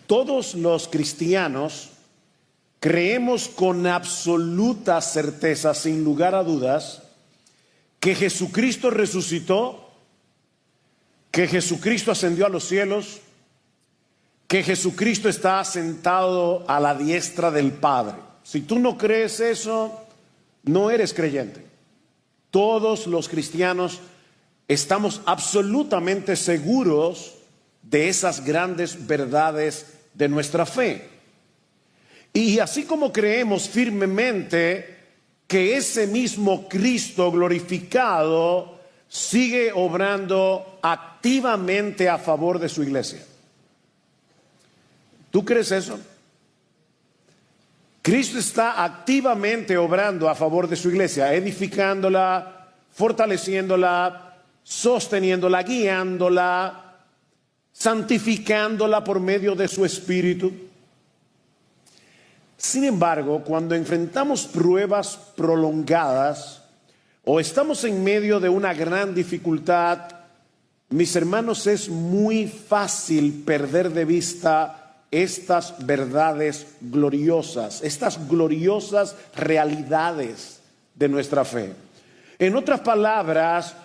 Todos los cristianos creemos con absoluta certeza, sin lugar a dudas, que Jesucristo resucitó, que Jesucristo ascendió a los cielos, que Jesucristo está sentado a la diestra del Padre. Si tú no crees eso, no eres creyente. Todos los cristianos estamos absolutamente seguros de esas grandes verdades de nuestra fe. Y así como creemos firmemente que ese mismo Cristo glorificado sigue obrando activamente a favor de su iglesia. ¿Tú crees eso? Cristo está activamente obrando a favor de su iglesia, edificándola, fortaleciéndola, sosteniéndola, guiándola, santificándola por medio de su Espíritu. Sin embargo, cuando enfrentamos pruebas prolongadas o estamos en medio de una gran dificultad, mis hermanos, es muy fácil perder de vista estas verdades gloriosas, estas gloriosas realidades de nuestra fe. En otras palabras,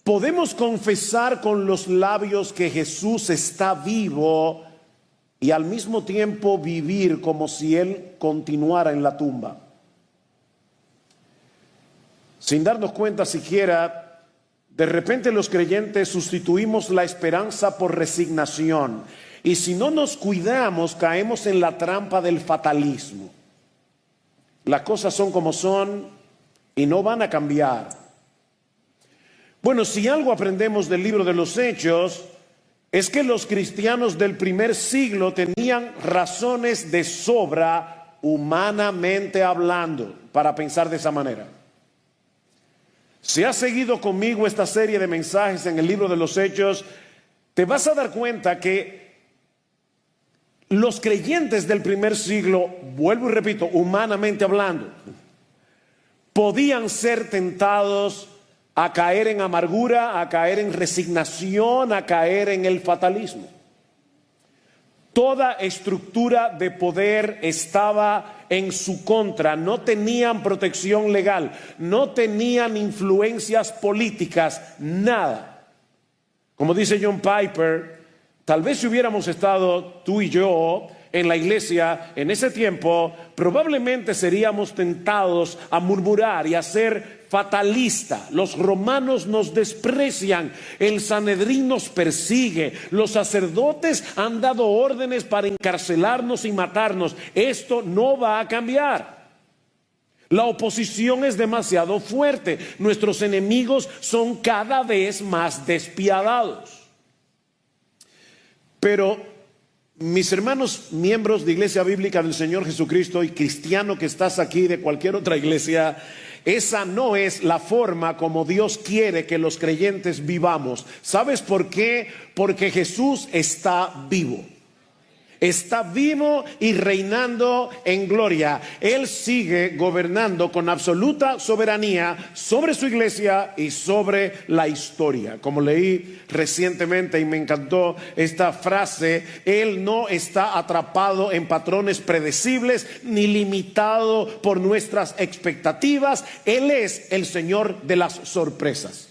podemos confesar con los labios que Jesús está vivo y al mismo tiempo vivir como si Él continuara en la tumba. Sin darnos cuenta siquiera, de repente los creyentes sustituimos la esperanza por resignación. Y si no nos cuidamos, caemos en la trampa del fatalismo. Las cosas son como son y no van a cambiar. Bueno, si algo aprendemos del libro de los Hechos, es que los cristianos del primer siglo tenían razones de sobra, humanamente hablando, para pensar de esa manera. Si has seguido conmigo esta serie de mensajes en el libro de los Hechos, te vas a dar cuenta que los creyentes del primer siglo, vuelvo y repito, humanamente hablando, podían ser tentados a caer en amargura, a caer en resignación, a caer en el fatalismo. Toda estructura de poder estaba en su contra, no tenían protección legal, no tenían influencias políticas, nada. Como dice John Piper, tal vez si hubiéramos estado tú y yo en la iglesia en ese tiempo, probablemente seríamos tentados a murmurar y a ser fatalistas. Los romanos nos desprecian, el Sanedrín nos persigue, los sacerdotes han dado órdenes para encarcelarnos y matarnos. Esto no va a cambiar. La oposición es demasiado fuerte, nuestros enemigos son cada vez más despiadados. Pero mis hermanos, miembros de Iglesia Bíblica del Señor Jesucristo y cristiano que estás aquí de cualquier otra iglesia, esa no es la forma como Dios quiere que los creyentes vivamos. ¿Sabes por qué? Porque Jesús está vivo. Está vivo y reinando en gloria. Él sigue gobernando con absoluta soberanía sobre su iglesia y sobre la historia. Como leí recientemente y me encantó esta frase, Él no está atrapado en patrones predecibles ni limitado por nuestras expectativas. Él es el Señor de las sorpresas.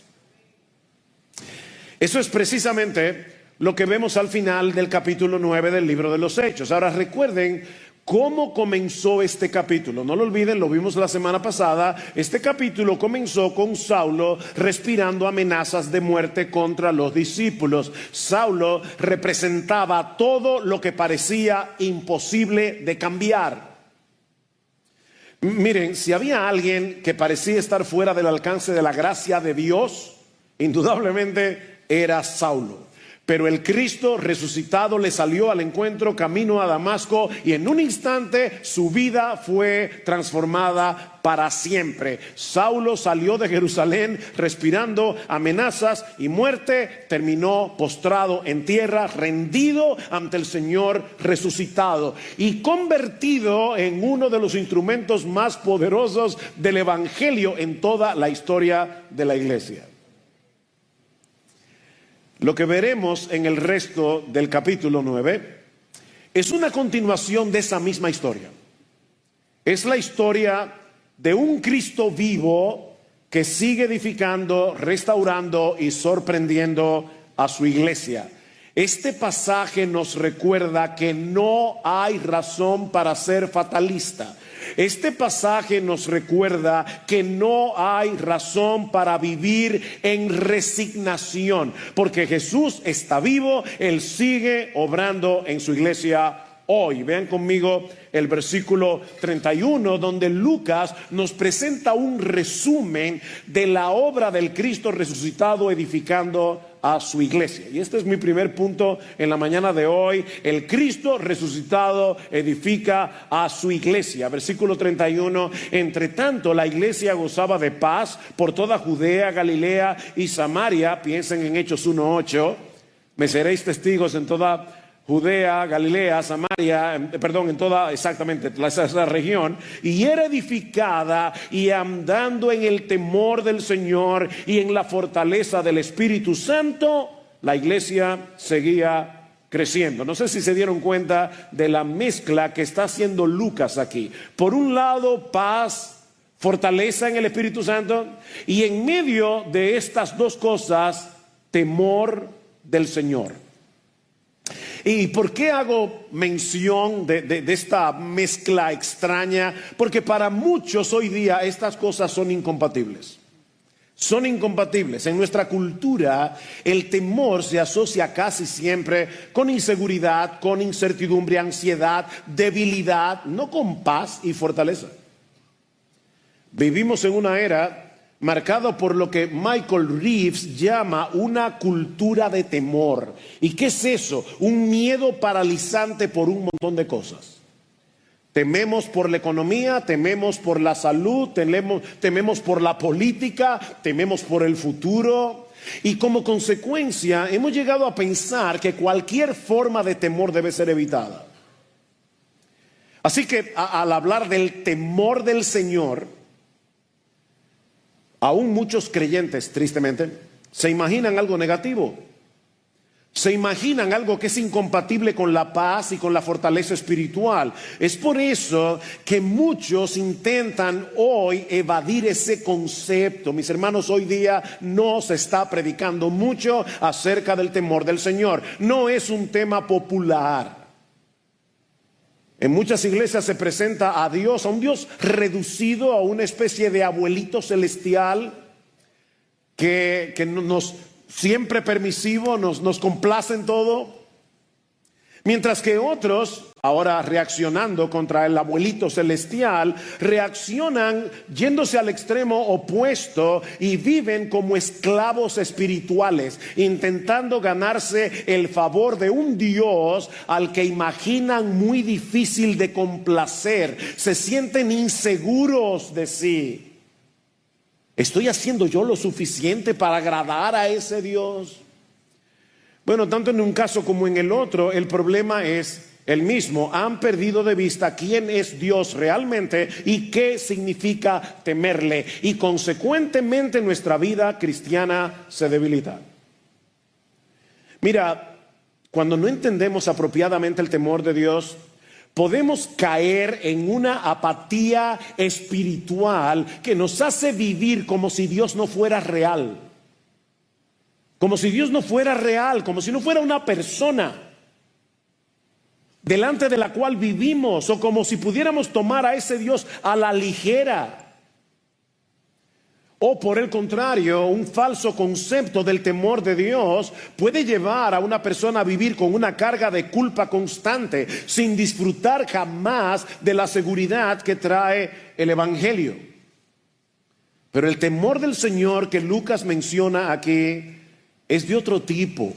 Eso es precisamente lo que vemos al final del capítulo 9 del libro de los Hechos. Ahora recuerden cómo comenzó este capítulo. No lo olviden, lo vimos la semana pasada. Este capítulo comenzó con Saulo respirando amenazas de muerte contra los discípulos. Saulo representaba todo lo que parecía imposible de cambiar. Miren, si había alguien que parecía estar fuera del alcance de la gracia de Dios, indudablemente era Saulo. Pero el Cristo resucitado le salió al encuentro camino a Damasco y en un instante su vida fue transformada para siempre. Saulo salió de Jerusalén respirando amenazas y muerte, terminó postrado en tierra, rendido ante el Señor resucitado y convertido en uno de los instrumentos más poderosos del Evangelio en toda la historia de la iglesia. Lo que veremos en el resto del capítulo 9 es una continuación de esa misma historia. Es la historia de un Cristo vivo que sigue edificando, restaurando y sorprendiendo a su iglesia. Este pasaje nos recuerda que no hay razón para ser fatalista. Este pasaje nos recuerda que no hay razón para vivir en resignación, porque Jesús está vivo, Él sigue obrando en su iglesia hoy. Vean conmigo el versículo 31, donde Lucas nos presenta un resumen de la obra del Cristo resucitado edificando a su iglesia. Y este es mi primer punto en la mañana de hoy. El Cristo resucitado edifica a su iglesia. Versículo 31, entre tanto la iglesia gozaba de paz por toda Judea, Galilea y Samaria. Piensen en Hechos 1:8. Me seréis testigos en toda Judea, Galilea, Samaria, en toda exactamente esa región, y era edificada y andando en el temor del Señor y en la fortaleza del Espíritu Santo, la iglesia seguía creciendo. No sé si se dieron cuenta de la mezcla que está haciendo Lucas aquí. Por un lado, paz, fortaleza en el Espíritu Santo, y en medio de estas dos cosas, temor del Señor. ¿Y por qué hago mención de esta mezcla extraña? Porque para muchos hoy día estas cosas son incompatibles. Son incompatibles. En nuestra cultura el temor se asocia casi siempre con inseguridad, con incertidumbre, ansiedad, debilidad, no con paz y fortaleza. Vivimos en una era marcado por lo que Michael Reeves llama una cultura de temor. ¿Y qué es eso? Un miedo paralizante por un montón de cosas. Tememos por la economía, tememos por la salud, tememos por la política, tememos por el futuro. Y como consecuencia hemos llegado a pensar que cualquier forma de temor debe ser evitada. Así que al hablar del temor del Señor, aún muchos creyentes, tristemente, se imaginan algo negativo. Se imaginan algo que es incompatible con la paz y con la fortaleza espiritual. Es por eso que muchos intentan hoy evadir ese concepto. Mis hermanos, hoy día no se está predicando mucho acerca del temor del Señor. No es un tema popular. En muchas iglesias se presenta a Dios, a un Dios reducido a una especie de abuelito celestial que nos siempre permisivo, nos complace en todo. Mientras que otros, ahora reaccionando contra el abuelito celestial, reaccionan yéndose al extremo opuesto y viven como esclavos espirituales, intentando ganarse el favor de un Dios al que imaginan muy difícil de complacer. Se sienten inseguros de sí. ¿Estoy haciendo yo lo suficiente para agradar a ese Dios? Bueno, tanto en un caso como en el otro, el problema es el mismo. Han perdido de vista quién es Dios realmente y qué significa temerle. Y consecuentemente nuestra vida cristiana se debilita. Mira, cuando no entendemos apropiadamente el temor de Dios, podemos caer en una apatía espiritual que nos hace vivir como si Dios no fuera real. Como si Dios no fuera real, como si no fuera una persona delante de la cual vivimos, o como si pudiéramos tomar a ese Dios a la ligera. O por el contrario, un falso concepto del temor de Dios puede llevar a una persona a vivir con una carga de culpa constante, sin disfrutar jamás de la seguridad que trae el Evangelio. Pero el temor del Señor que Lucas menciona aquí es de otro tipo.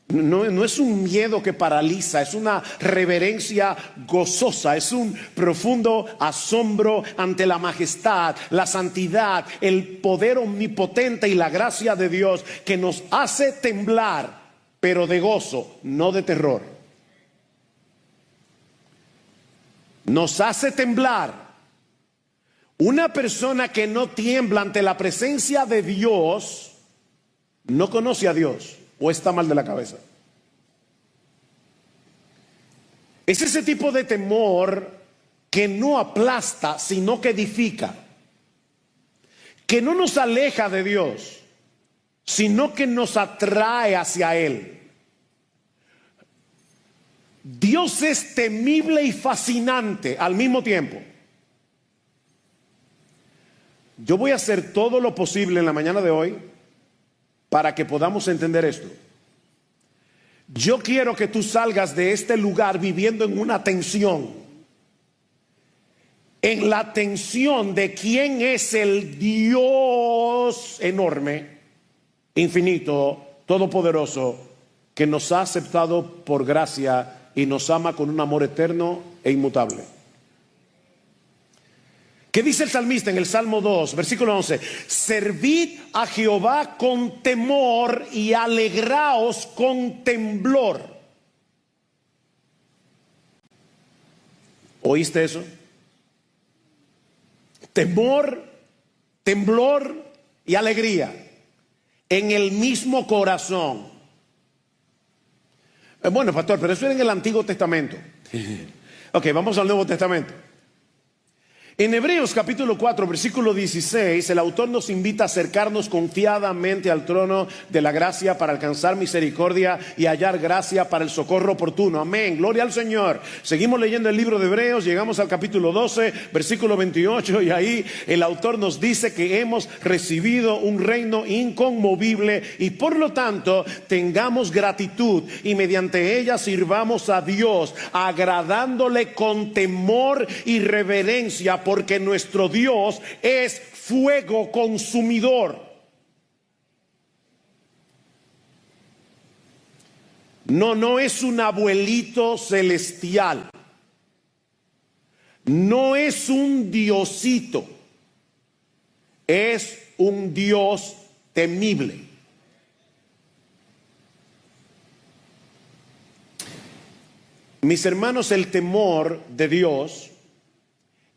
No es un miedo que paraliza, es una reverencia gozosa, es un profundo asombro ante la majestad, la santidad, el poder omnipotente y la gracia de Dios que nos hace temblar, pero de gozo, no de terror. Nos hace temblar. Una persona que no tiembla ante la presencia de Dios no conoce a Dios o está mal de la cabeza. Es ese tipo de temor que no aplasta, sino que edifica. Que no nos aleja de Dios, sino que nos atrae hacia Él. Dios es temible y fascinante al mismo tiempo. Yo voy a hacer todo lo posible en la mañana de hoy para que podamos entender esto. Yo quiero que tú salgas de este lugar viviendo en una tensión. En la tensión de quién es el Dios enorme, infinito, todopoderoso, que nos ha aceptado por gracia y nos ama con un amor eterno e inmutable. ¿Qué dice el salmista en el Salmo 2, versículo 11? Servid a Jehová con temor y alegraos con temblor. ¿Oíste eso? Temor, temblor y alegría en el mismo corazón. Bueno, pastor, pero eso era en el Antiguo Testamento. Ok, vamos al Nuevo Testamento. En Hebreos capítulo 4, versículo 16, el autor nos invita a acercarnos confiadamente al trono de la gracia para alcanzar misericordia y hallar gracia para el socorro oportuno. Amén, gloria al Señor. Seguimos leyendo el libro de Hebreos, llegamos al capítulo 12, versículo 28, y ahí el autor nos dice que hemos recibido un reino inconmovible y por lo tanto tengamos gratitud y mediante ella sirvamos a Dios, agradándole con temor y reverencia, porque nuestro Dios es fuego consumidor. No es un abuelito celestial. No es un diosito. Es un Dios temible. Mis hermanos, el temor de Dios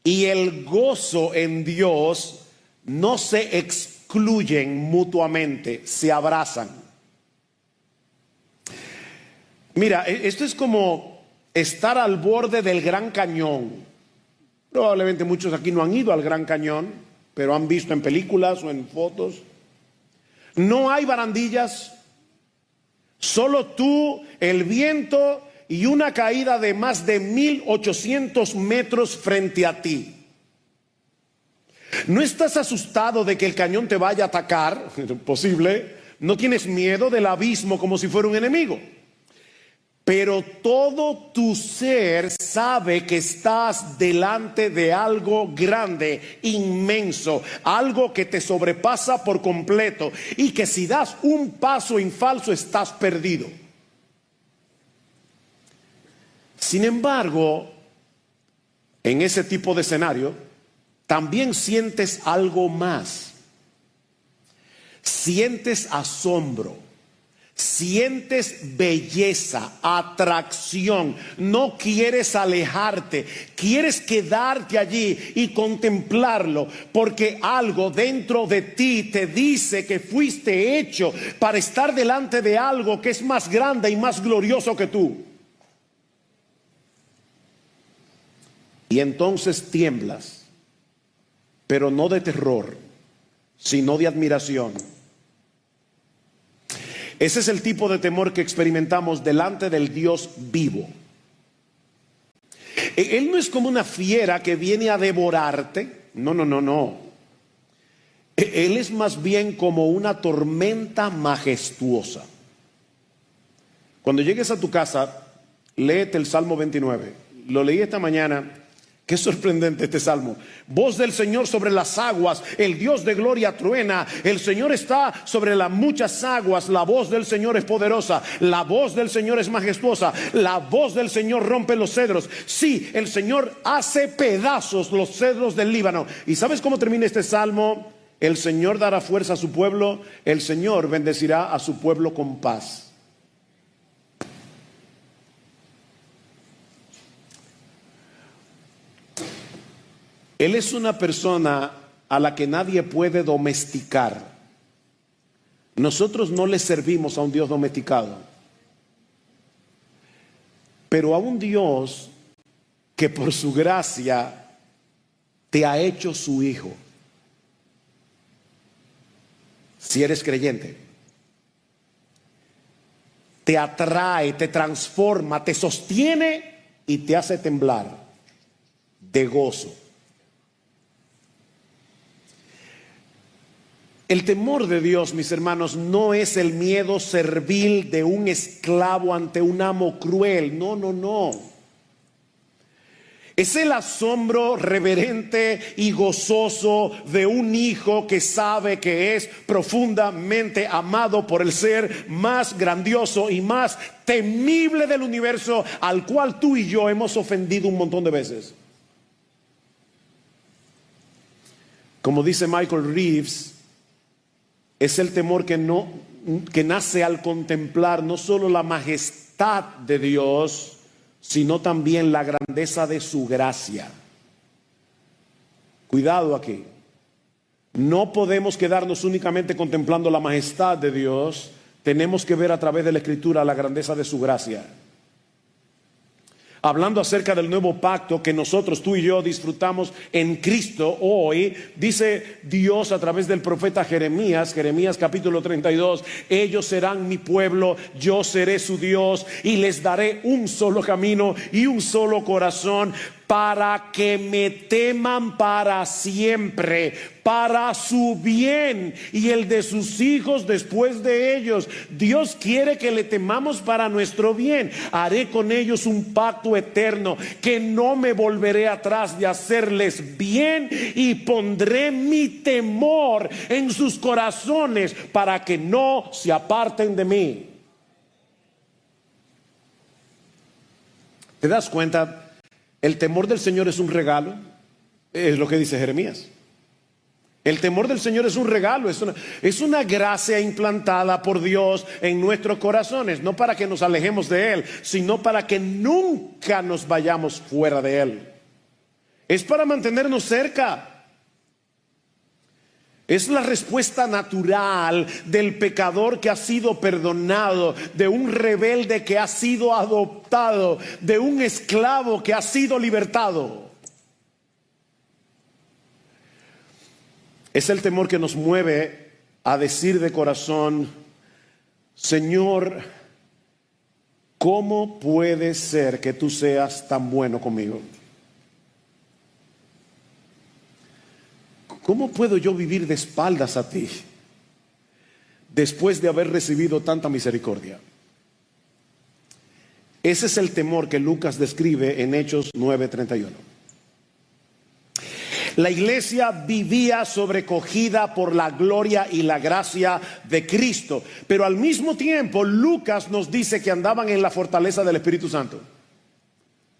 y el gozo en Dios no se excluyen mutuamente, se abrazan. Mira, esto es como estar al borde del Gran Cañón. Probablemente muchos aquí no han ido al Gran Cañón, pero han visto en películas o en fotos. No hay barandillas, solo tú, el viento y una caída de más de 1800 metros frente a ti. No estás asustado de que el cañón te vaya a atacar, posible. No tienes miedo del abismo como si fuera un enemigo. Pero todo tu ser sabe que estás delante de algo grande, inmenso, algo que te sobrepasa por completo y que si das un paso en falso estás perdido. Sin embargo, en ese tipo de escenario, también sientes algo más. Sientes asombro, sientes belleza, atracción. No quieres alejarte, quieres quedarte allí y contemplarlo, porque algo dentro de ti te dice que fuiste hecho para estar delante de algo que es más grande y más glorioso que tú. Y entonces tiemblas, pero no de terror, sino de admiración. Ese es el tipo de temor que experimentamos delante del Dios vivo. Él no es como una fiera que viene a devorarte. No. Él es más bien como una tormenta majestuosa. Cuando llegues a tu casa, léete el Salmo 29. Lo leí esta mañana. Qué sorprendente este salmo. Voz del Señor sobre las aguas, el Dios de gloria truena, el Señor está sobre las muchas aguas, la voz del Señor es poderosa, la voz del Señor es majestuosa, la voz del Señor rompe los cedros. Sí, el Señor hace pedazos los cedros del Líbano. ¿Y sabes cómo termina este salmo? El Señor dará fuerza a su pueblo, el Señor bendecirá a su pueblo con paz. Él es una persona a la que nadie puede domesticar. Nosotros no le servimos a un Dios domesticado. pero a un Dios que por su gracia te ha hecho su hijo. Si eres creyente, te atrae, te transforma, te sostiene y te hace temblar de gozo. El temor de Dios, mis hermanos, no es el miedo servil de un esclavo ante un amo cruel. No, no, no. Es el asombro reverente y gozoso de un hijo que sabe que es profundamente amado por el ser más grandioso y más temible del universo, al cual tú y yo hemos ofendido un montón de veces. Como dice Michael Reeves, es el temor que nace al contemplar no solo la majestad de Dios, sino también la grandeza de su gracia. Cuidado aquí. No podemos quedarnos únicamente contemplando la majestad de Dios. Tenemos que ver a través de la Escritura la grandeza de su gracia. Hablando acerca del nuevo pacto que nosotros, tú y yo, disfrutamos en Cristo hoy, dice Dios a través del profeta Jeremías, Jeremías capítulo 32, ellos serán mi pueblo, yo seré su Dios y les daré un solo camino y un solo corazón, para que me teman para siempre, para su bien y el de sus hijos después de ellos. Dios quiere que le temamos para nuestro bien. Haré con ellos un pacto eterno, que no me volveré atrás de hacerles bien, y pondré mi temor en sus corazones para que no se aparten de mí. ¿Te das cuenta? El temor del Señor es un regalo, es lo que dice Jeremías. El temor del Señor es un regalo, es una gracia implantada por Dios en nuestros corazones, no para que nos alejemos de Él, sino para que nunca nos vayamos fuera de Él. Es para mantenernos cerca. Es la respuesta natural del pecador que ha sido perdonado, de un rebelde que ha sido adoptado, de un esclavo que ha sido libertado. Es el temor que nos mueve a decir de corazón: Señor, ¿cómo puede ser que tú seas tan bueno conmigo? ¿Cómo puedo yo vivir de espaldas a ti después de haber recibido tanta misericordia? Ese es el temor que Lucas describe en Hechos 9:31. La iglesia vivía sobrecogida por la gloria y la gracia de Cristo, pero al mismo tiempo Lucas nos dice que andaban en la fortaleza del Espíritu Santo.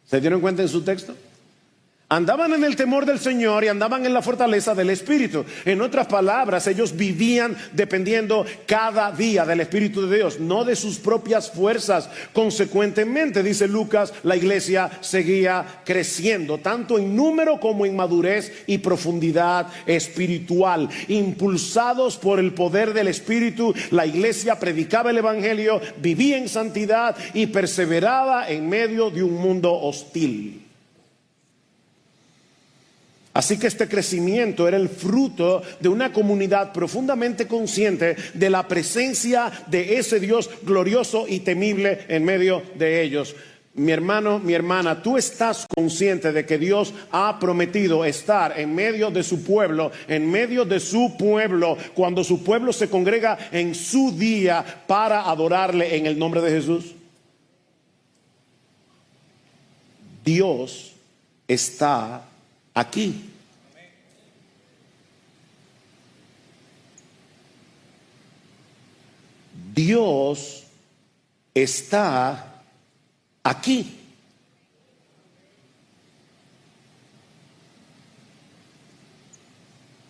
¿Se dieron cuenta en su texto? Andaban en el temor del Señor y andaban en la fortaleza del Espíritu. En otras palabras, ellos vivían dependiendo cada día del Espíritu de Dios, no de sus propias fuerzas. Consecuentemente, dice Lucas, la iglesia seguía creciendo, tanto en número como en madurez y profundidad espiritual. Impulsados por el poder del Espíritu, la iglesia predicaba el Evangelio, vivía en santidad y perseveraba en medio de un mundo hostil. Así que este crecimiento era el fruto de una comunidad profundamente consciente de la presencia de ese Dios glorioso y temible en medio de ellos. Mi hermano, mi hermana, tú estás consciente de que Dios ha prometido estar en medio de su pueblo, cuando su pueblo se congrega en su día para adorarle en el nombre de Jesús. Dios está aquí. Dios está aquí.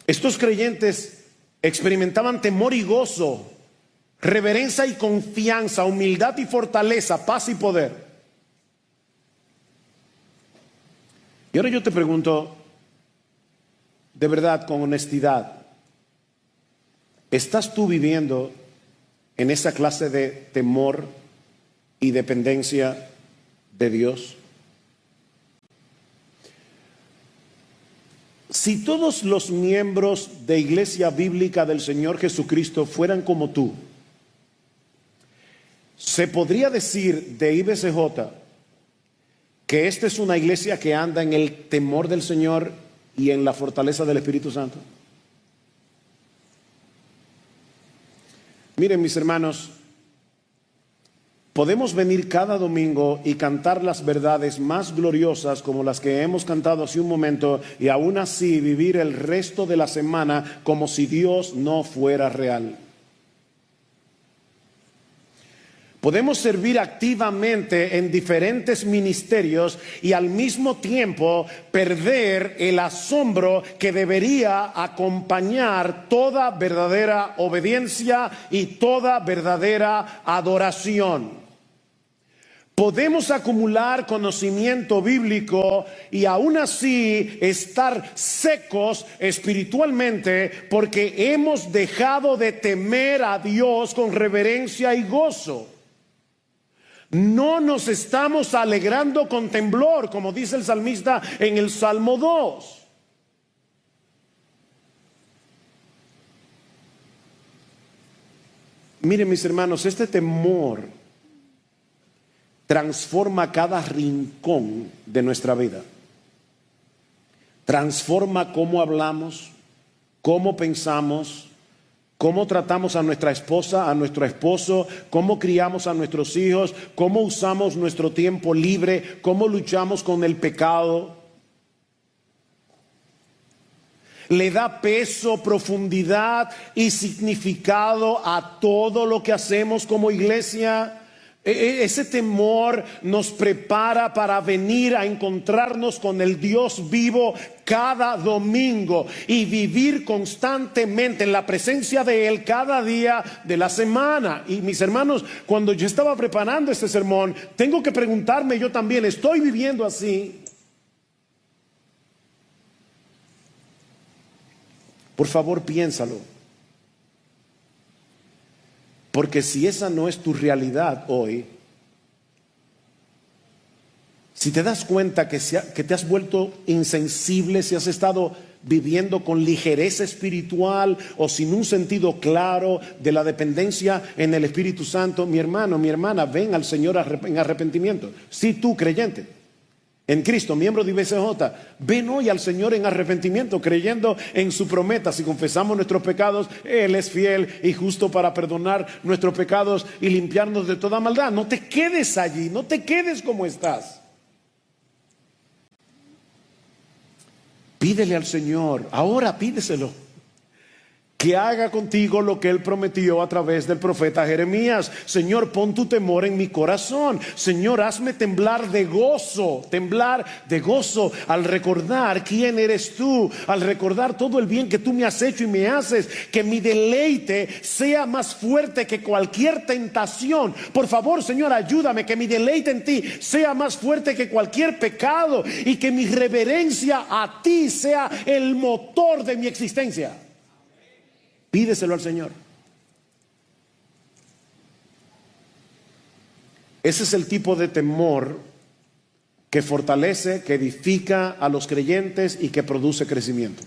Estos creyentes experimentaban temor y gozo, reverencia y confianza, humildad y fortaleza, paz y poder. Y ahora yo te pregunto, de verdad, con honestidad, ¿estás tú viviendo en esa clase de temor y dependencia de Dios? Si todos los miembros de Iglesia Bíblica del Señor Jesucristo fueran como tú, se podría decir de IBCJ que esta es una iglesia que anda en el temor del Señor y en la fortaleza del Espíritu Santo. Miren, mis hermanos, podemos venir cada domingo y cantar las verdades más gloriosas como las que hemos cantado hace un momento, y aún así vivir el resto de la semana como si Dios no fuera real. Podemos servir activamente en diferentes ministerios y al mismo tiempo perder el asombro que debería acompañar toda verdadera obediencia y toda verdadera adoración. Podemos acumular conocimiento bíblico y aún así estar secos espiritualmente porque hemos dejado de temer a Dios con reverencia y gozo. No nos estamos alegrando con temblor, como dice el salmista en el Salmo 2. Miren, mis hermanos, este temor transforma cada rincón de nuestra vida. Transforma cómo hablamos, cómo pensamos, cómo tratamos a nuestra esposa, a nuestro esposo, cómo criamos a nuestros hijos, cómo usamos nuestro tiempo libre, cómo luchamos con el pecado. Le da peso, profundidad y significado a todo lo que hacemos como iglesia. Ese temor nos prepara para venir a encontrarnos con el Dios vivo cada domingo y vivir constantemente en la presencia de Él cada día de la semana. Y mis hermanos, cuando yo estaba preparando este sermón, tengo que preguntarme yo también, ¿estoy viviendo así? Por favor, piénsalo. Porque si esa no es tu realidad hoy, si te das cuenta que te has vuelto insensible, si has estado viviendo con ligereza espiritual o sin un sentido claro de la dependencia en el Espíritu Santo, mi hermano, mi hermana, ven al Señor en arrepentimiento. Si tú, creyente en Cristo, miembro de IBCJ, ven hoy al Señor en arrepentimiento, creyendo en su promesa. Si confesamos nuestros pecados, Él es fiel y justo para perdonar nuestros pecados y limpiarnos de toda maldad. No te quedes allí, no te quedes como estás. Pídele al Señor, ahora pídeselo, que haga contigo lo que Él prometió a través del profeta Jeremías. Señor, pon tu temor en mi corazón. Señor, hazme temblar de gozo al recordar quién eres tú, al recordar todo el bien que tú me has hecho y me haces. Que mi deleite sea más fuerte que cualquier tentación. Por favor, Señor, ayúdame, que mi deleite en ti sea más fuerte que cualquier pecado y que mi reverencia a ti sea el motor de mi existencia. Pídeselo al Señor. Ese es el tipo de temor que fortalece, que edifica a los creyentes y que produce crecimiento.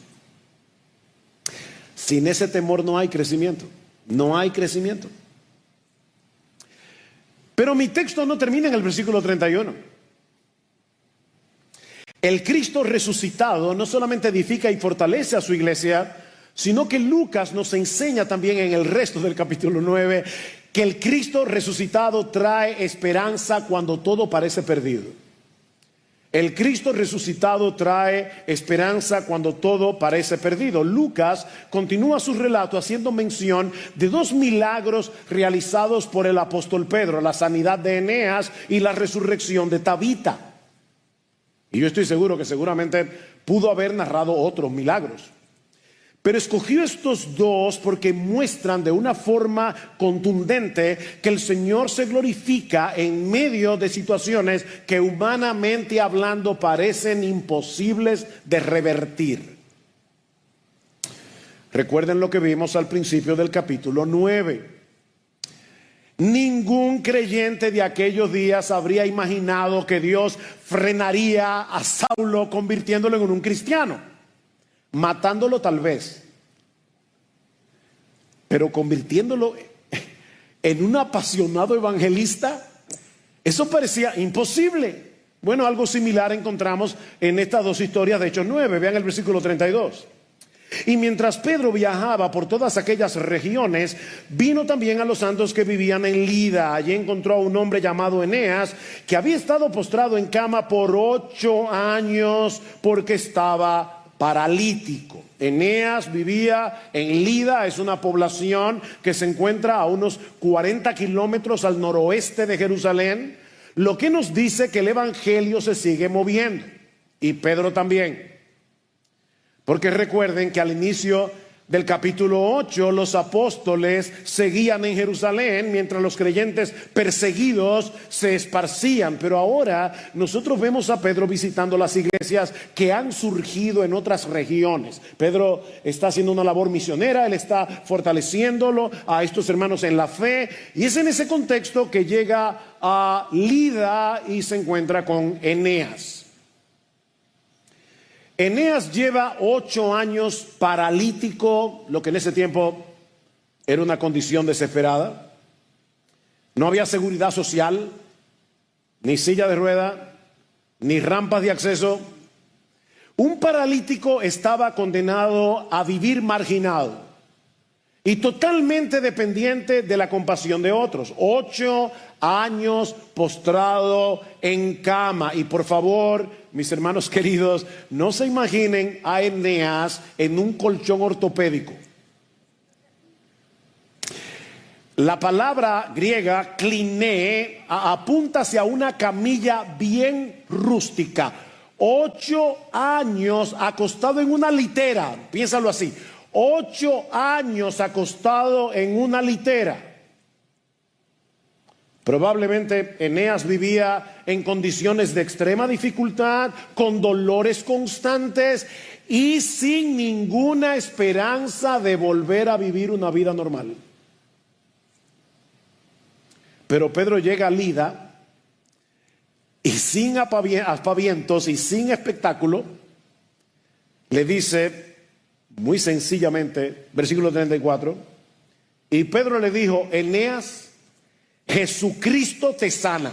Sin ese temor no hay crecimiento. No hay crecimiento. Pero mi texto no termina en el versículo 31. El Cristo resucitado no solamente edifica y fortalece a su iglesia, sino que Lucas nos enseña también en el resto del capítulo 9 que el Cristo resucitado trae esperanza cuando todo parece perdido. El Cristo resucitado trae esperanza cuando todo parece perdido. Lucas continúa su relato haciendo mención de dos milagros realizados por el apóstol Pedro: la sanidad de Eneas y la resurrección de Tabita. Y yo estoy seguro que seguramente pudo haber narrado otros milagros, pero escogió estos dos porque muestran de una forma contundente que el Señor se glorifica en medio de situaciones que humanamente hablando parecen imposibles de revertir. Recuerden lo que vimos al principio del capítulo 9. Ningún creyente de aquellos días habría imaginado que Dios frenaría a Saulo convirtiéndolo en un cristiano, matándolo tal vez, pero convirtiéndolo en un apasionado evangelista. Eso parecía imposible. Bueno, algo similar encontramos en estas dos historias de Hechos 9. Vean el versículo 32. Y mientras Pedro viajaba por todas aquellas regiones, vino también a los santos que vivían en Lida. Allí encontró a un hombre llamado Eneas, que había estado postrado en cama por 8 años porque estaba paralítico. Eneas vivía en Lida, es una población que se encuentra a unos 40 kilómetros al noroeste de Jerusalén, lo que nos dice que el evangelio se sigue moviendo, y Pedro también. Porque recuerden que al inicio del capítulo 8 los apóstoles seguían en Jerusalén mientras los creyentes perseguidos se esparcían. Pero ahora nosotros vemos a Pedro visitando las iglesias que han surgido en otras regiones. Pedro está haciendo una labor misionera, él está fortaleciéndolo a estos hermanos en la fe. Y es en ese contexto que llega a Lida y se encuentra con Eneas. Eneas lleva 8 años paralítico, lo que en ese tiempo era una condición desesperada. No había seguridad social, ni silla de rueda, ni rampas de acceso. Un paralítico estaba condenado a vivir marginado y totalmente dependiente de la compasión de otros. 8 años postrado en cama. Y por favor, mis hermanos queridos, no se imaginen a Eneas en un colchón ortopédico. La palabra griega kliné apunta hacia una camilla bien rústica. 8 años acostado en una litera, piénsalo así. 8 años acostado en una litera. Probablemente Eneas vivía en condiciones de extrema dificultad, con dolores constantes y sin ninguna esperanza de volver a vivir una vida normal. Pero Pedro llega a Lida y sin aspavientos y sin espectáculo, le dice muy sencillamente, versículo 34, y Pedro le dijo: Eneas, Jesucristo te sana.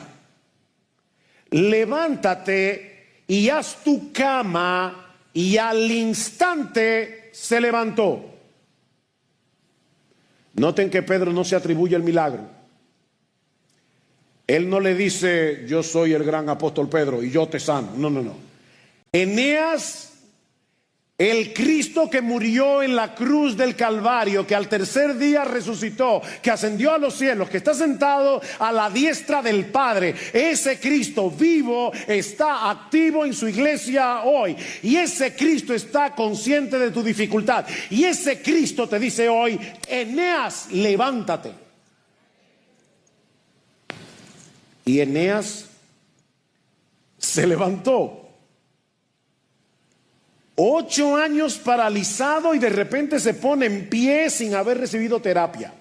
Levántate y haz tu cama. Y al instante se levantó. Noten que Pedro no se atribuye el milagro. Él no le dice: yo soy el gran apóstol Pedro y yo te sano. No, no, no. Eneas, el Cristo que murió en la cruz del Calvario, que al tercer día resucitó, que ascendió a los cielos, que está sentado a la diestra del Padre, ese Cristo vivo está activo en su iglesia hoy. Y ese Cristo está consciente de tu dificultad. Y ese Cristo te dice hoy: Eneas, levántate. Y Eneas se levantó. 8 años paralizado y de repente se pone en pie sin haber recibido terapia.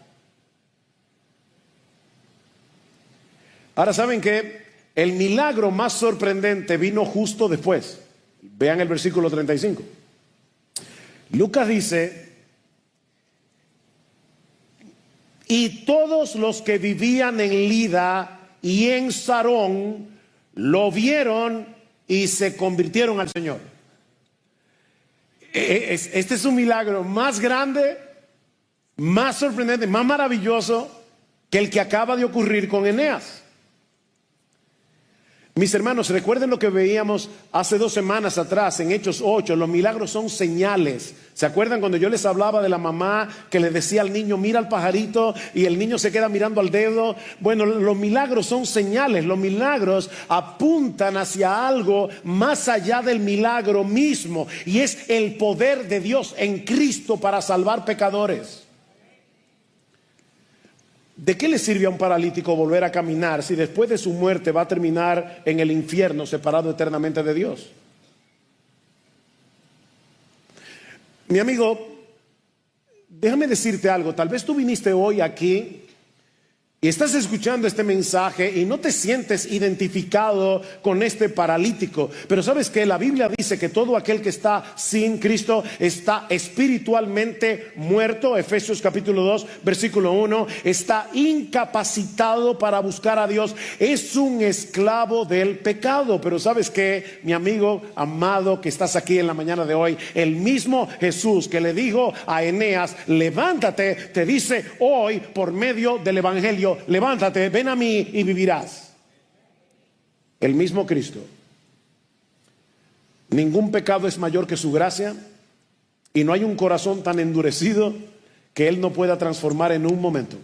Ahora, ¿saben qué? El milagro más sorprendente vino justo después. Vean el versículo 35. Lucas dice: y todos los que vivían en Lida y en Sarón lo vieron y se convirtieron al Señor. Este es un milagro más grande, más sorprendente, más maravilloso que el que acaba de ocurrir con Eneas. Mis hermanos, recuerden lo que veíamos hace 2 semanas atrás en Hechos 8. Los milagros son señales. ¿Se acuerdan cuando yo les hablaba de la mamá que le decía al niño: mira al pajarito, y el niño se queda mirando al dedo? Bueno, los milagros son señales. Los milagros apuntan hacia algo más allá del milagro mismo, y es el poder de Dios en Cristo para salvar pecadores. ¿De qué le sirve a un paralítico volver a caminar si después de su muerte va a terminar en el infierno separado eternamente de Dios? Mi amigo, déjame decirte algo. Tal vez tú viniste hoy aquí y estás escuchando este mensaje y no te sientes identificado con este paralítico, pero sabes que la Biblia dice que todo aquel que está sin Cristo está espiritualmente muerto. Efesios capítulo 2 versículo 1, está incapacitado para buscar a Dios, es un esclavo del pecado. Pero sabes que, mi amigo amado que estás aquí en la mañana de hoy, el mismo Jesús que le dijo a Eneas, levántate, te dice hoy por medio del evangelio, levántate, ven a mí y vivirás. El mismo Cristo. Ningún pecado es mayor que su gracia, y no hay un corazón tan endurecido que Él no pueda transformar en un momento.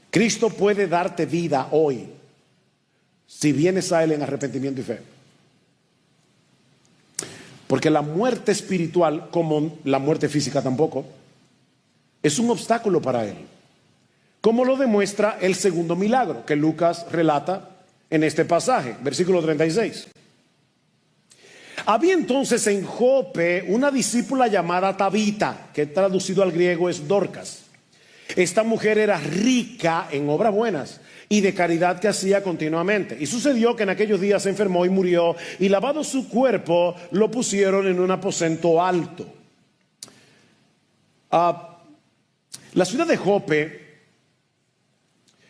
Cristo puede darte vida hoy si vienes a Él en arrepentimiento y fe. Porque la muerte espiritual, como la muerte física tampoco, es un obstáculo para Él. Como lo demuestra el segundo milagro que Lucas relata en este pasaje, versículo 36. Había entonces en Jope una discípula llamada Tabita, que traducido al griego es Dorcas. Esta mujer era rica en obras buenas y de caridad que hacía continuamente. Y sucedió que en aquellos días se enfermó y murió, y lavado su cuerpo, lo pusieron en un aposento alto. La ciudad de Jope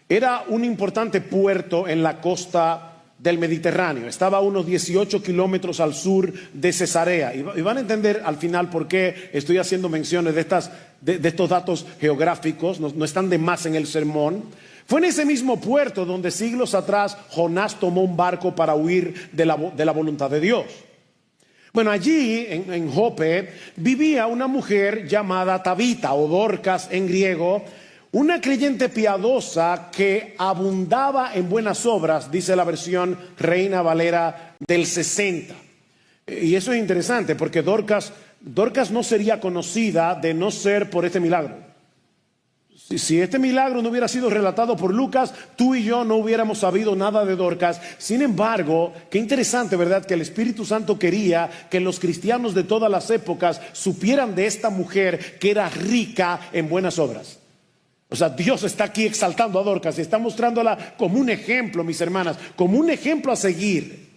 era un importante puerto en la costa del Mediterráneo. Estaba a unos 18 kilómetros al sur de Cesarea. Y van a entender al final por qué estoy haciendo menciones de estos datos geográficos. No están de más en el sermón. Fue en ese mismo puerto donde siglos atrás Jonás tomó un barco para huir de la voluntad de Dios. Bueno, allí en Jope vivía una mujer llamada Tabita o Dorcas en griego, una creyente piadosa que abundaba en buenas obras, dice la versión Reina Valera del 60. Y eso es interesante porque Dorcas no sería conocida de no ser por este milagro. Si este milagro no hubiera sido relatado por Lucas, tú y yo no hubiéramos sabido nada de Dorcas. Sin embargo, qué interesante, ¿verdad? Que el Espíritu Santo quería que los cristianos de todas las épocas supieran de esta mujer que era rica en buenas obras. O sea, Dios está aquí exaltando a Dorcas y está mostrándola como un ejemplo, mis hermanas, como un ejemplo a seguir.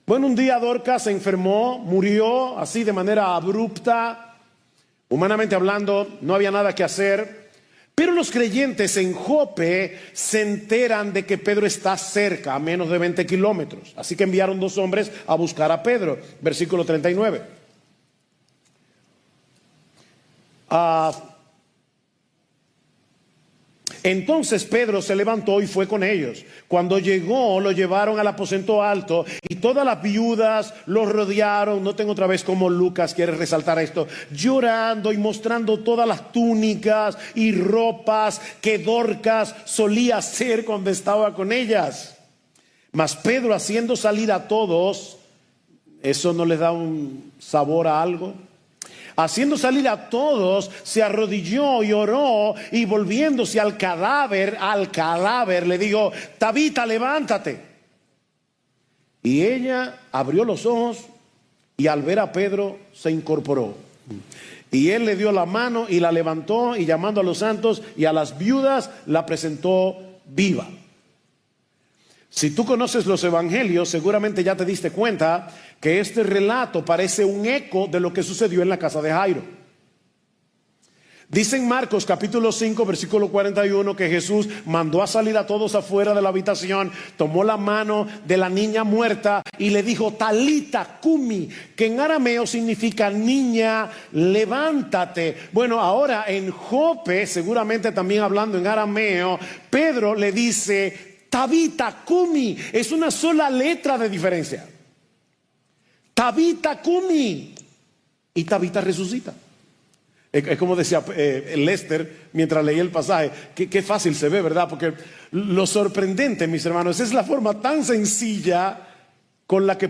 Bueno, un día Dorcas se enfermó, murió así de manera abrupta. Humanamente hablando, no había nada que hacer. Pero los creyentes en Jope se enteran de que Pedro está cerca, a menos de 20 kilómetros. Así que enviaron 2 hombres a buscar a Pedro. Versículo 39. Entonces Pedro se levantó y fue con ellos. Cuando llegó, lo llevaron al aposento alto y todas las viudas lo rodearon. Noten otra vez cómo Lucas quiere resaltar esto, llorando y mostrando todas las túnicas y ropas que Dorcas solía hacer cuando estaba con ellas. Mas Pedro, haciendo salir a todos, ¿eso no les da un sabor a algo? Haciendo salir a todos, se arrodilló y oró, y volviéndose al cadáver le dijo: Tabita, levántate. Y ella abrió los ojos y al ver a Pedro se incorporó. Y él le dio la mano y la levantó, y llamando a los santos y a las viudas la presentó viva. Si tú conoces los evangelios, seguramente ya te diste cuenta que este relato parece un eco de lo que sucedió en la casa de Jairo. Dice en Marcos capítulo 5 versículo 41 que Jesús mandó a salir a todos afuera de la habitación, tomó la mano de la niña muerta y le dijo: Talita cumi, que en arameo significa niña, levántate. Bueno, ahora en Jope, seguramente también hablando en arameo, Pedro le dice: Tabita cumi, es una sola letra de diferencia. Tabita cumi, y Tabita resucita. Es como decía Lester mientras leía el pasaje, qué fácil se ve, ¿verdad? Porque lo sorprendente, mis hermanos, es la forma tan sencilla con la que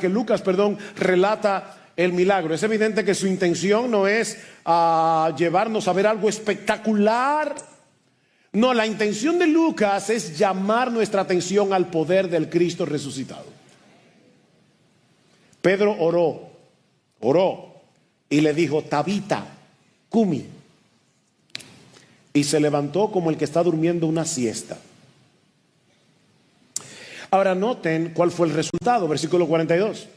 Lucas relata el milagro. Es evidente que su intención no es llevarnos a ver algo espectacular. No, la intención de Lucas es llamar nuestra atención al poder del Cristo resucitado. Pedro oró y le dijo: Tabita cumi, y se levantó como el que está durmiendo una siesta. Ahora noten cuál fue el resultado, versículo 42.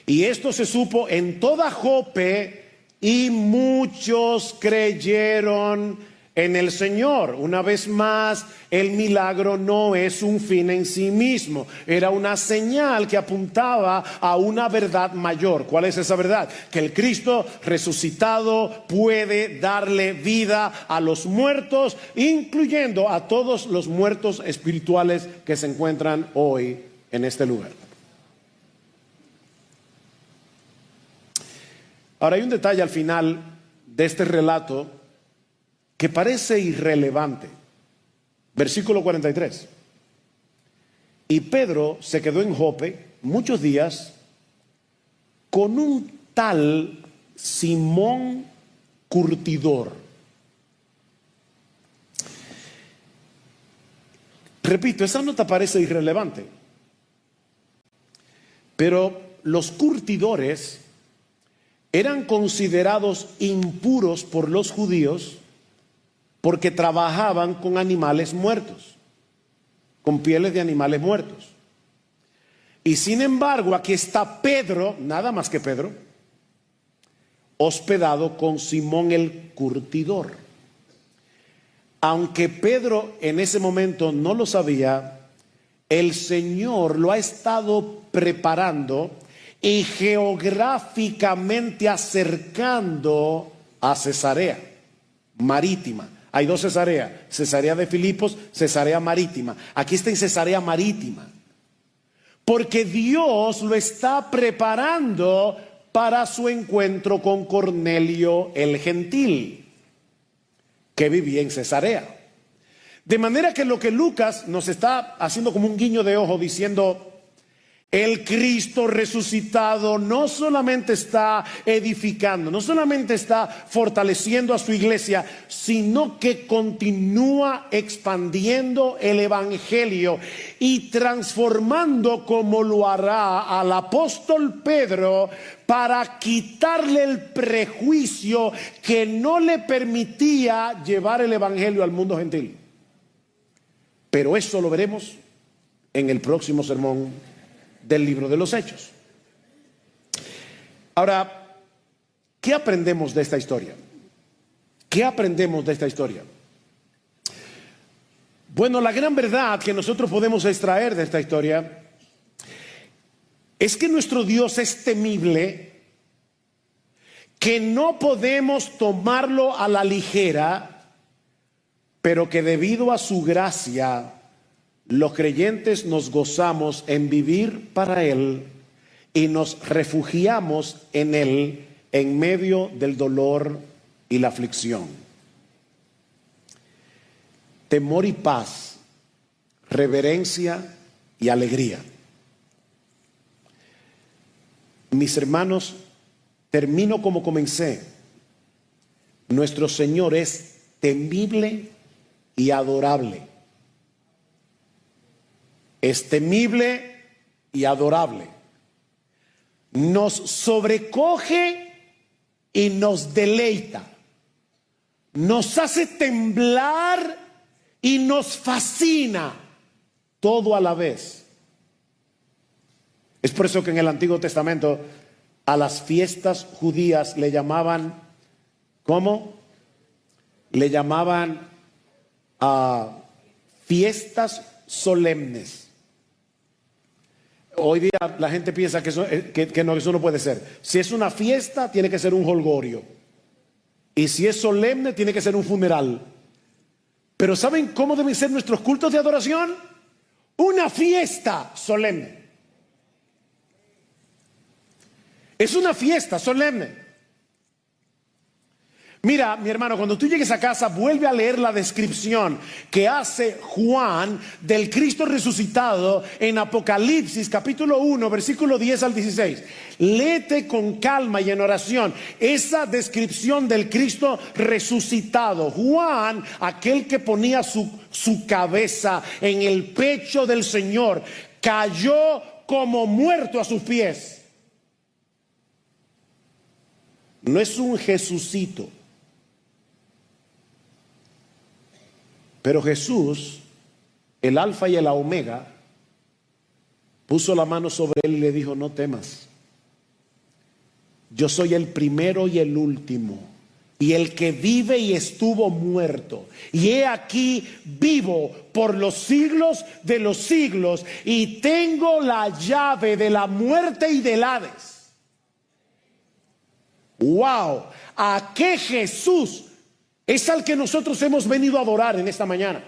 Y esto se supo en toda Jope y muchos creyeron en el Señor. Una vez más, el milagro no es un fin en sí mismo. Era una señal que apuntaba a una verdad mayor. ¿Cuál es esa verdad? Que el Cristo resucitado puede darle vida a los muertos, incluyendo a todos los muertos espirituales que se encuentran hoy en este lugar. Ahora hay un detalle al final de este relato que parece irrelevante. Versículo 43. Y Pedro se quedó en Jope muchos días con un tal Simón curtidor. Repito, esa nota parece irrelevante, pero los curtidores eran considerados impuros por los judíos porque trabajaban con animales muertos, con pieles de animales muertos. Y sin embargo, aquí está Pedro, nada más que Pedro, hospedado con Simón el curtidor. Aunque Pedro en ese momento no lo sabía, el Señor lo ha estado preparando y geográficamente acercando a Cesarea Marítima. Hay dos Cesareas, Cesarea de Filipos, Cesarea Marítima. Aquí está en Cesarea Marítima, porque Dios lo está preparando para su encuentro con Cornelio el Gentil, que vivía en Cesarea. De manera que lo que Lucas nos está haciendo como un guiño de ojo diciendo: el Cristo resucitado no solamente está edificando, no solamente está fortaleciendo a su iglesia, sino que continúa expandiendo el evangelio y transformando, como lo hará al apóstol Pedro, para quitarle el prejuicio que no le permitía llevar el evangelio al mundo gentil. Pero eso lo veremos en el próximo sermón del libro de los Hechos. Ahora, ¿qué aprendemos de esta historia? ¿Qué aprendemos de esta historia? Bueno, la gran verdad que nosotros podemos extraer de esta historia es que nuestro Dios es temible, que no podemos tomarlo a la ligera, pero que debido a su gracia los creyentes nos gozamos en vivir para Él y nos refugiamos en Él en medio del dolor y la aflicción. Temor y paz, reverencia y alegría. Mis hermanos, termino como comencé. Nuestro Señor es temible y adorable. Es temible y adorable. Nos sobrecoge y nos deleita. Nos hace temblar y nos fascina, todo a la vez. Es por eso que en el Antiguo Testamento a las fiestas judías le llamaban, ¿cómo? Le llamaban a fiestas solemnes. Hoy día la gente piensa que eso no puede ser. Si es una fiesta, tiene que ser un jolgorio. Y si es solemne, tiene que ser un funeral. Pero ¿saben cómo deben ser nuestros cultos de adoración? Una fiesta solemne. Es una fiesta solemne. Mira, mi hermano, cuando tú llegues a casa, vuelve a leer la descripción que hace Juan del Cristo resucitado en Apocalipsis capítulo 1, versículo 10 al 16. Léete con calma y en oración esa descripción del Cristo resucitado. Juan, aquel que ponía su cabeza en el pecho del Señor, cayó como muerto a sus pies. No es un Jesucito. Pero Jesús, el alfa y el omega, puso la mano sobre él y le dijo: no temas. Yo soy el primero y el último, y el que vive y estuvo muerto. Y he aquí vivo por los siglos de los siglos, y tengo la llave de la muerte y del Hades. ¡Wow! ¿A qué Jesús es al que nosotros hemos venido a adorar en esta mañana?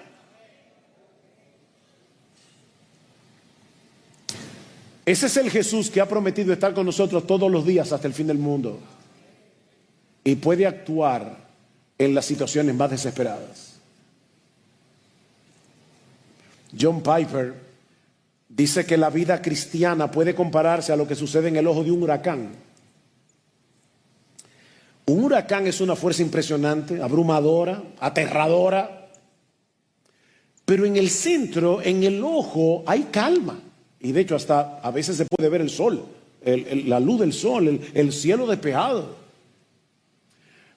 Ese es el Jesús que ha prometido estar con nosotros todos los días hasta el fin del mundo, y puede actuar en las situaciones más desesperadas. John Piper dice que la vida cristiana puede compararse a lo que sucede en el ojo de un huracán. Un huracán es una fuerza impresionante, abrumadora, aterradora, pero en el centro, en el ojo, hay calma. Y de hecho hasta a veces se puede ver el sol, la luz del sol, el cielo despejado.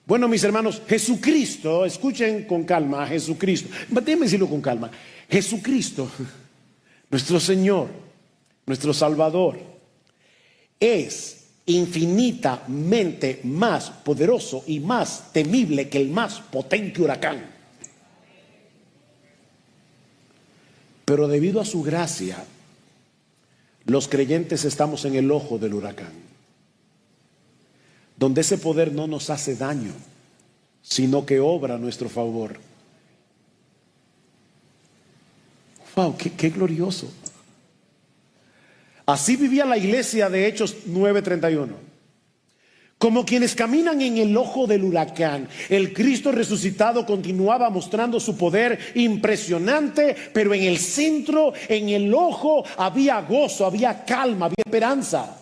Bueno, mis hermanos, Jesucristo, escuchen con calma a Jesucristo. Déjenme decirlo con calma. Jesucristo, nuestro Señor, nuestro Salvador, es infinitamente más poderoso y más temible que el más potente huracán. Pero debido a su gracia, los creyentes estamos en el ojo del huracán, donde ese poder no nos hace daño, sino que obra a nuestro favor. ¡Wow! ¡Qué glorioso! Así vivía la iglesia de Hechos 9:31. Como quienes caminan en el ojo del huracán, el Cristo resucitado continuaba mostrando su poder impresionante, pero en el centro, en el ojo, había gozo, había calma, había esperanza.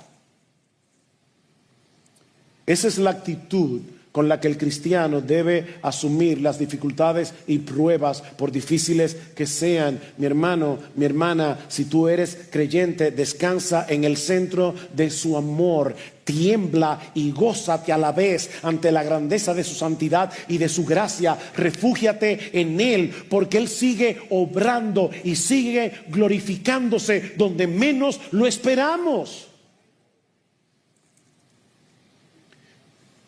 Esa es la actitud con la que el cristiano debe asumir las dificultades y pruebas, por difíciles que sean. Mi hermano, mi hermana, si tú eres creyente, descansa en el centro de su amor. Tiembla y gózate a la vez ante la grandeza de su santidad y de su gracia. Refúgiate en Él, porque Él sigue obrando y sigue glorificándose donde menos lo esperamos.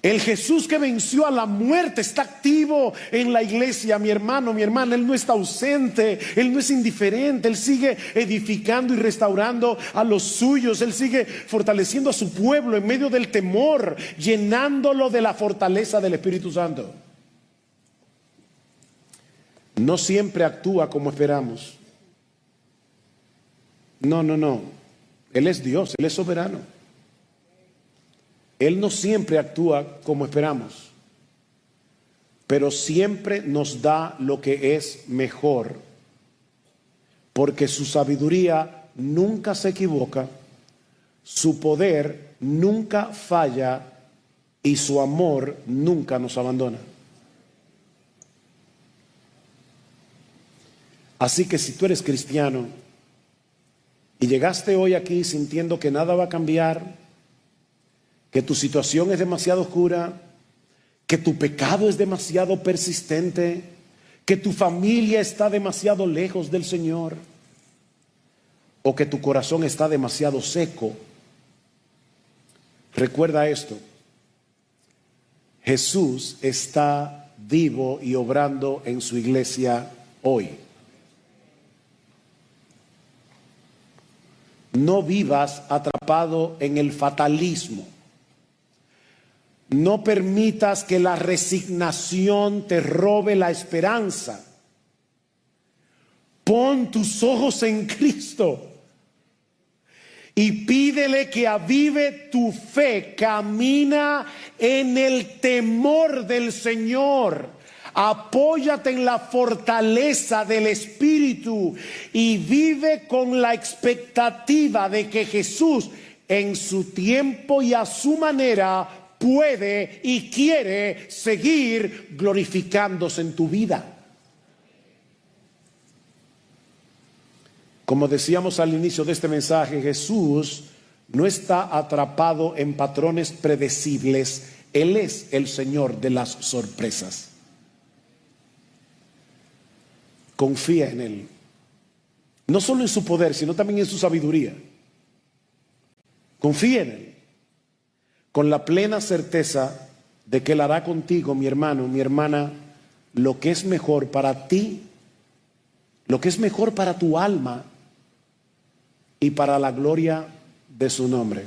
El Jesús que venció a la muerte está activo en la iglesia, mi hermano, mi hermana. Él no está ausente, Él no es indiferente. Él sigue edificando y restaurando a los suyos. Él sigue fortaleciendo a su pueblo en medio del temor, llenándolo de la fortaleza del Espíritu Santo. No siempre actúa como esperamos. No. Él es Dios, Él es soberano. Él no siempre actúa como esperamos, pero siempre nos da lo que es mejor, porque su sabiduría nunca se equivoca, su poder nunca falla y su amor nunca nos abandona. Así que si tú eres cristiano y llegaste hoy aquí sintiendo que nada va a cambiar, que tu situación es demasiado oscura, que tu pecado es demasiado persistente, que tu familia está demasiado lejos del Señor, o que tu corazón está demasiado seco, recuerda esto: Jesús está vivo y obrando en su iglesia hoy. No vivas atrapado en el fatalismo. No permitas que la resignación te robe la esperanza. Pon tus ojos en Cristo y pídele que avive tu fe. Camina en el temor del Señor. Apóyate en la fortaleza del Espíritu y vive con la expectativa de que Jesús, en su tiempo y a su manera, puede y quiere seguir glorificándose en tu vida. Como decíamos al inicio de este mensaje, Jesús no está atrapado en patrones predecibles. Él es el Señor de las sorpresas. confía en Él. No solo en su poder, sino también en su sabiduría. Confía en Él, con la plena certeza de que Él hará contigo, mi hermano, mi hermana, lo que es mejor para ti, lo que es mejor para tu alma y para la gloria de su nombre.